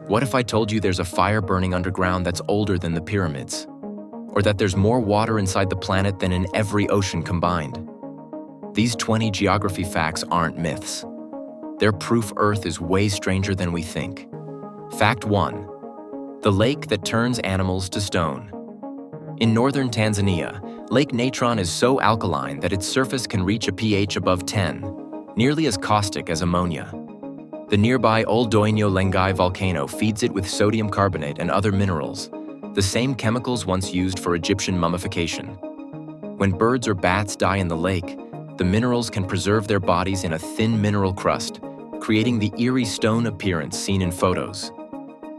What if I told you there's a fire burning underground that's older than the pyramids? Or that there's more water inside the planet than in every ocean combined? These 20 geography facts aren't myths. They're proof Earth is way stranger than we think. Fact 1. The lake that turns animals to stone. In northern Tanzania, Lake Natron is so alkaline that its surface can reach a pH above 10, nearly as caustic as ammonia. The nearby Ol Doinyo Lengai volcano feeds it with sodium carbonate and other minerals, the same chemicals once used for Egyptian mummification. When birds or bats die in the lake, the minerals can preserve their bodies in a thin mineral crust, creating the eerie stone appearance seen in photos.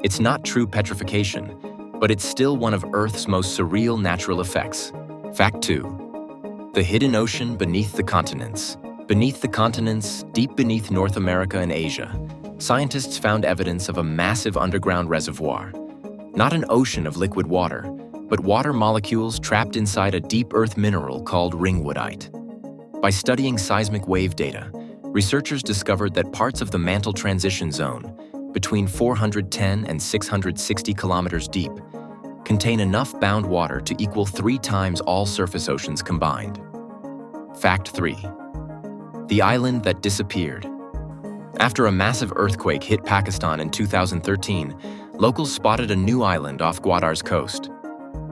It's not true petrification, but it's still one of Earth's most surreal natural effects. Fact 2. The hidden ocean beneath the continents. Beneath the continents, deep beneath North America and Asia, scientists found evidence of a massive underground reservoir. Not an ocean of liquid water, but water molecules trapped inside a deep earth mineral called ringwoodite. By studying seismic wave data, researchers discovered that parts of the mantle transition zone, between 410 and 660 kilometers deep, contain enough bound water to equal 3 times all surface oceans combined. Fact 3. The island that disappeared. After a massive earthquake hit Pakistan in 2013, locals spotted a new island off Gwadar's coast.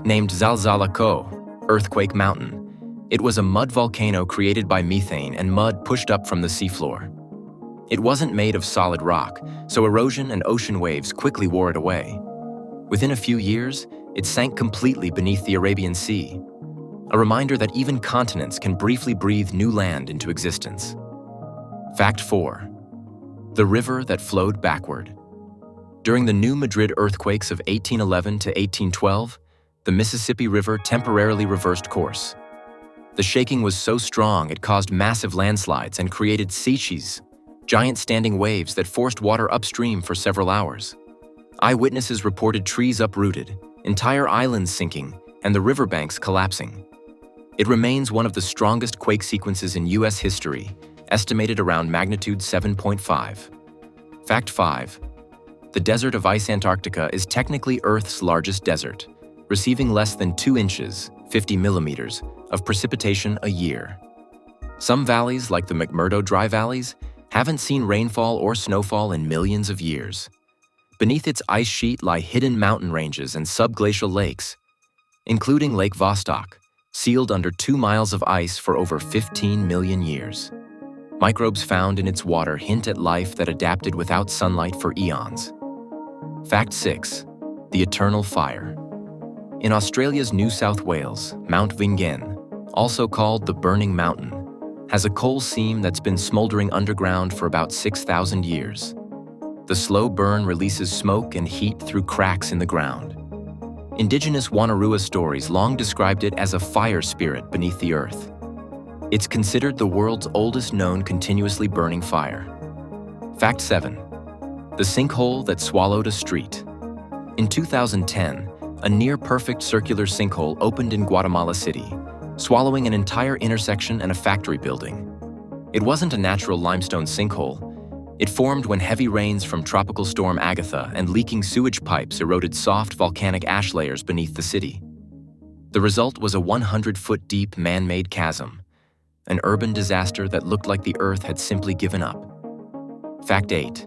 Named Zalzala Ko, Earthquake Mountain, it was a mud volcano created by methane and mud pushed up from the seafloor. It wasn't made of solid rock, so erosion and ocean waves quickly wore it away. Within a few years, it sank completely beneath the Arabian Sea, a reminder that even continents can briefly breathe new land into existence. Fact 4. The river that flowed backward. During the New Madrid earthquakes of 1811 to 1812, the Mississippi River temporarily reversed course. The shaking was so strong it caused massive landslides and created seiches, giant standing waves that forced water upstream for several hours. Eyewitnesses reported trees uprooted, entire islands sinking, and the riverbanks collapsing. It remains one of the strongest quake sequences in U.S. history, estimated around magnitude 7.5. Fact 5. The desert of Ice Antarctica is technically Earth's largest desert, receiving less than 2 inches, 50 millimeters, of precipitation a year. Some valleys, like the McMurdo Dry Valleys, haven't seen rainfall or snowfall in millions of years. Beneath its ice sheet lie hidden mountain ranges and subglacial lakes, including Lake Vostok, sealed under 2 miles of ice for over 15 million years. Microbes found in its water hint at life that adapted without sunlight for eons. Fact 6. The eternal fire. In Australia's New South Wales, Mount Vingen, also called the Burning Mountain, has a coal seam that's been smoldering underground for about 6,000 years. The slow burn releases smoke and heat through cracks in the ground. Indigenous Wanarua stories long described it as a fire spirit beneath the earth. It's considered the world's oldest known continuously burning fire. Fact 7. The sinkhole that swallowed a street. In 2010, a near-perfect circular sinkhole opened in Guatemala City, swallowing an entire intersection and a factory building. It wasn't a natural limestone sinkhole. It formed when heavy rains from Tropical Storm Agatha and leaking sewage pipes eroded soft volcanic ash layers beneath the city. The result was a 100-foot-deep man-made chasm, an urban disaster that looked like the Earth had simply given up. Fact 8.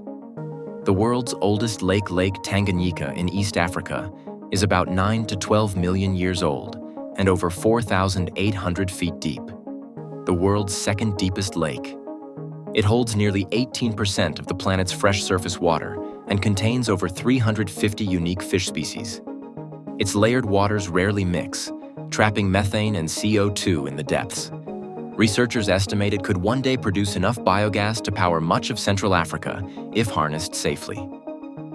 The world's oldest Lake Tanganyika in East Africa is about 9 to 12 million years old and over 4,800 feet deep. The world's second deepest lake. It holds nearly 18% of the planet's fresh surface water and contains over 350 unique fish species. Its layered waters rarely mix, trapping methane and CO2 in the depths. Researchers estimate it could one day produce enough biogas to power much of Central Africa if harnessed safely.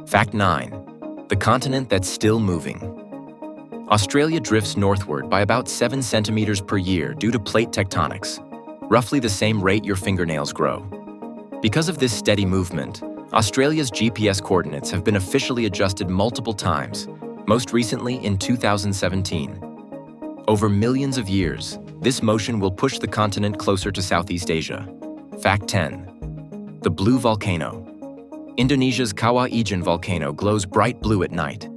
Fact 9. The continent that's still moving. Australia drifts northward by about 7 centimeters per year due to plate tectonics, roughly the same rate your fingernails grow. Because of this steady movement, Australia's GPS coordinates have been officially adjusted multiple times, most recently in 2017. Over millions of years, this motion will push the continent closer to Southeast Asia. Fact 10. The Blue Volcano. Indonesia's Kawah Ijen volcano glows bright blue at night,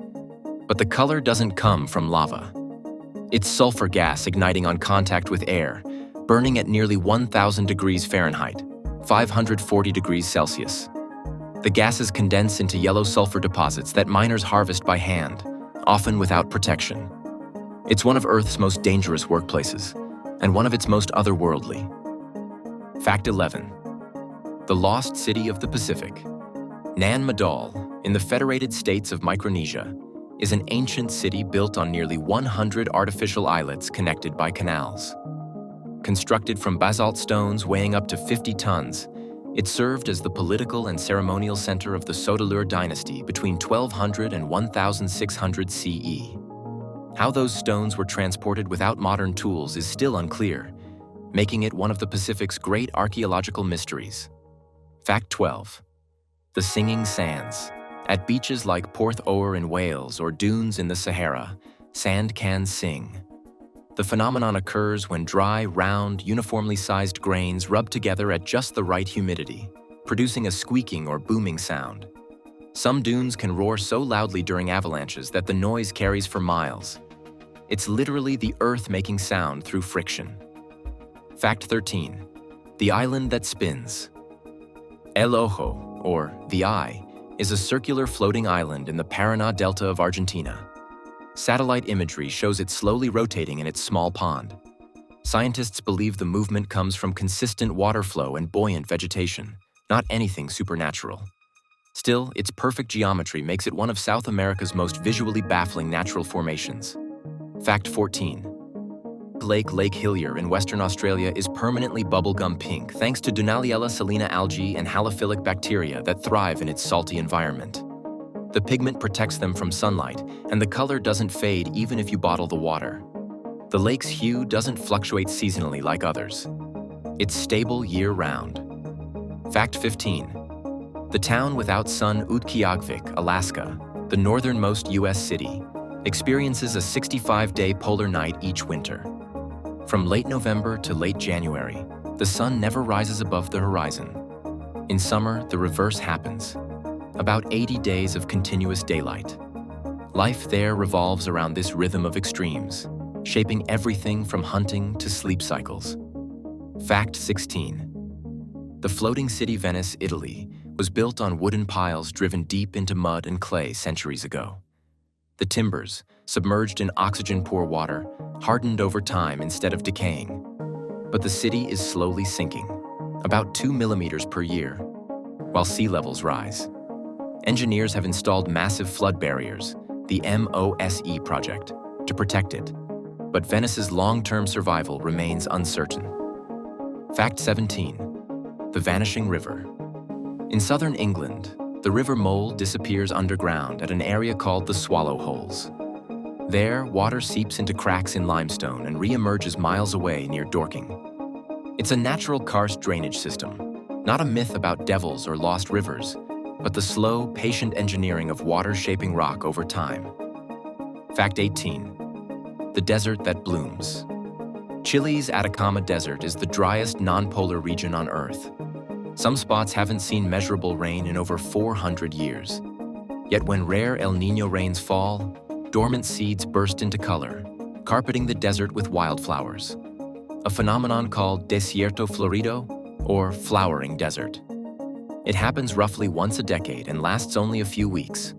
but the color doesn't come from lava. It's sulfur gas igniting on contact with air, burning at nearly 1,000 degrees Fahrenheit, 540 degrees Celsius. The gases condense into yellow sulfur deposits that miners harvest by hand, often without protection. It's one of Earth's most dangerous workplaces, and one of its most otherworldly. Fact 11. The Lost City of the Pacific. Nan Madol, in the Federated States of Micronesia, is an ancient city built on nearly 100 artificial islets connected by canals. Constructed from basalt stones weighing up to 50 tons, it served as the political and ceremonial center of the Sodelur dynasty between 1200 and 1600 CE. How those stones were transported without modern tools is still unclear, making it one of the Pacific's great archaeological mysteries. Fact 12. The Singing Sands. At beaches like Porth Ower in Wales or dunes in the Sahara, sand can sing. The phenomenon occurs when dry, round, uniformly sized grains rub together at just the right humidity, producing a squeaking or booming sound. Some dunes can roar so loudly during avalanches that the noise carries for miles. It's literally the earth making sound through friction. Fact 13. The Island That Spins. El Ojo, or the Eye, is a circular floating island in the Paraná Delta of Argentina. Satellite imagery shows it slowly rotating in its small pond. Scientists believe the movement comes from consistent water flow and buoyant vegetation, not anything supernatural. Still, its perfect geometry makes it one of South America's most visually baffling natural formations. Fact 14. Lake Hillier in Western Australia is permanently bubblegum pink thanks to Dunaliella salina algae and halophilic bacteria that thrive in its salty environment. The pigment protects them from sunlight, and the color doesn't fade even if you bottle the water. The lake's hue doesn't fluctuate seasonally like others. It's stable year-round. Fact 15. The town without sun Utqiagvik, Alaska, the northernmost U.S. city, experiences a 65-day polar night each winter. From late November to late January, the sun never rises above the horizon. In summer, the reverse happens. About 80 days of continuous daylight. Life there revolves around this rhythm of extremes, shaping everything from hunting to sleep cycles. Fact 16. The floating city Venice, Italy, was built on wooden piles driven deep into mud and clay centuries ago. The timbers, submerged in oxygen-poor water, hardened over time instead of decaying. But the city is slowly sinking, about 2 millimeters per year, while sea levels rise. Engineers have installed massive flood barriers, the MOSE project, to protect it. But Venice's long-term survival remains uncertain. Fact 17. The Vanishing River. In southern England, the River Mole disappears underground at an area called the Swallow Holes. There, water seeps into cracks in limestone and re-emerges miles away near Dorking. It's a natural karst drainage system, not a myth about devils or lost rivers, but the slow, patient engineering of water-shaping rock over time. Fact 18. The Desert That Blooms. Chile's Atacama Desert is the driest non-polar region on Earth. Some spots haven't seen measurable rain in over 400 years. Yet when rare El Niño rains fall, dormant seeds burst into color, carpeting the desert with wildflowers. A phenomenon called desierto florido, or flowering desert. It happens roughly once a decade and lasts only a few weeks.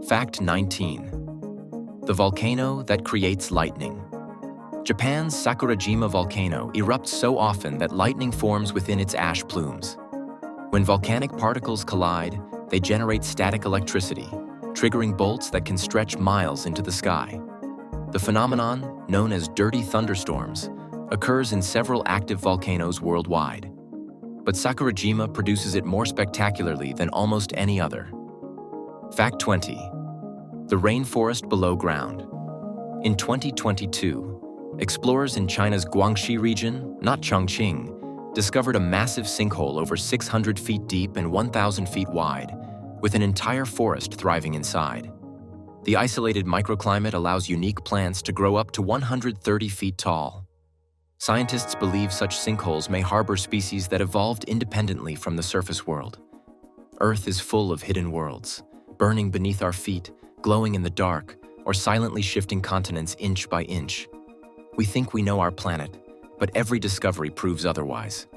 Fact 19. The volcano that creates lightning. Japan's Sakurajima volcano erupts so often that lightning forms within its ash plumes. When volcanic particles collide, they generate static electricity, triggering bolts that can stretch miles into the sky. The phenomenon, known as dirty thunderstorms, occurs in several active volcanoes worldwide. But Sakurajima produces it more spectacularly than almost any other. Fact 20. The rainforest below ground. In 2022, explorers in China's Guangxi region, not Chongqing, discovered a massive sinkhole over 600 feet deep and 1,000 feet wide, with an entire forest thriving inside. The isolated microclimate allows unique plants to grow up to 130 feet tall. Scientists believe such sinkholes may harbor species that evolved independently from the surface world. Earth is full of hidden worlds, burning beneath our feet, glowing in the dark, or silently shifting continents inch by inch. We think we know our planet, but every discovery proves otherwise.